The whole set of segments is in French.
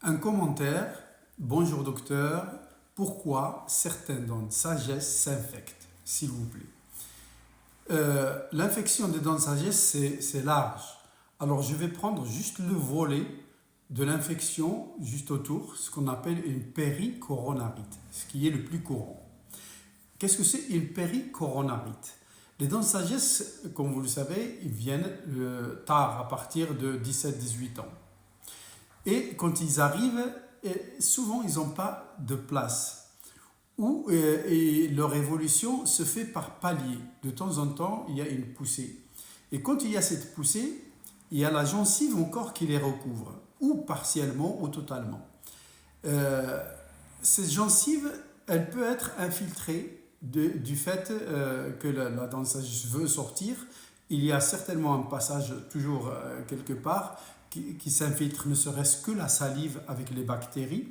Un commentaire. Bonjour docteur, pourquoi certains dents de sagesse s'infectent, s'il vous plaît? L'infection des dents de sagesse, c'est large. Alors je vais prendre juste le volet de l'infection juste autour, ce qu'on appelle une péricoronarite, ce qui est le plus courant. Qu'est-ce que c'est une péricoronarite? Les dents de sagesse, comme vous le savez, ils viennent tard, à partir de 17-18 ans. Et quand ils arrivent, souvent ils n'ont pas de place. Et leur évolution se fait par paliers. De temps en temps, il y a une poussée. Et quand il y a cette poussée, il y a la gencive encore qui les recouvre, ou partiellement ou totalement. Cette gencive, elle peut être infiltrée du fait que la dent de sagesse veut sortir. Il y a certainement un passage toujours quelque part qui s'infiltre, ne serait-ce que la salive avec les bactéries.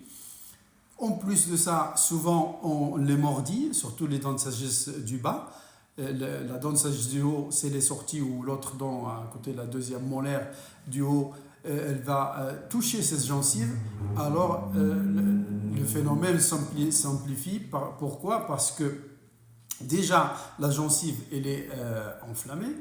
En plus de ça, souvent on les mordit, surtout les dents de sagesse du bas. La dent de sagesse du haut, c'est les sorties où l'autre dent, à côté de la deuxième molaire du haut, elle va toucher cette gencive. Alors le phénomène s'amplifie. Pourquoi? Parce que déjà la gencive elle est enflammée,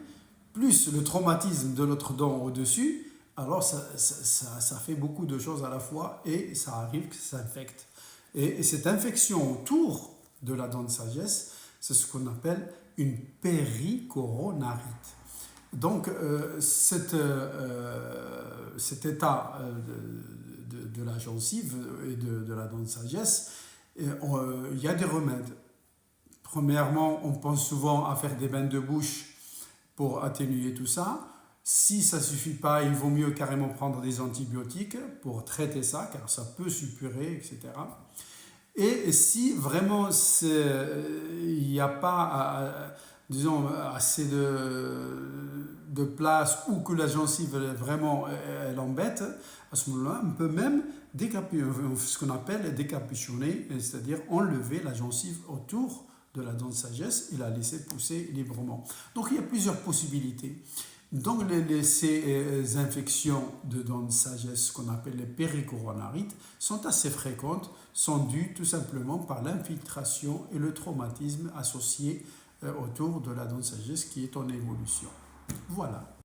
plus le traumatisme de l'autre dent au-dessus. Alors ça fait beaucoup de choses à la fois et ça arrive que ça s'infecte. Et cette infection autour de la dent de sagesse, c'est ce qu'on appelle une péricoronarite. Donc cet état de la gencive et de la dent de sagesse, il y a des remèdes. Premièrement, on pense souvent à faire des bains de bouche pour atténuer tout ça. Si ça ne suffit pas, il vaut mieux carrément prendre des antibiotiques pour traiter ça, car ça peut suppurer, etc. Et si vraiment il n'y a pas, disons, assez de place ou que la gencive vraiment elle embête, à ce moment-là, on peut même ce qu'on appelle décapuchonner, c'est-à-dire enlever la gencive autour de la dent de sagesse et la laisser pousser librement. Donc il y a plusieurs possibilités. Donc ces infections de dents de sagesse qu'on appelle les péricoronarites sont assez fréquentes, sont dues tout simplement par l'infiltration et le traumatisme associé autour de la dent de sagesse qui est en évolution. Voilà.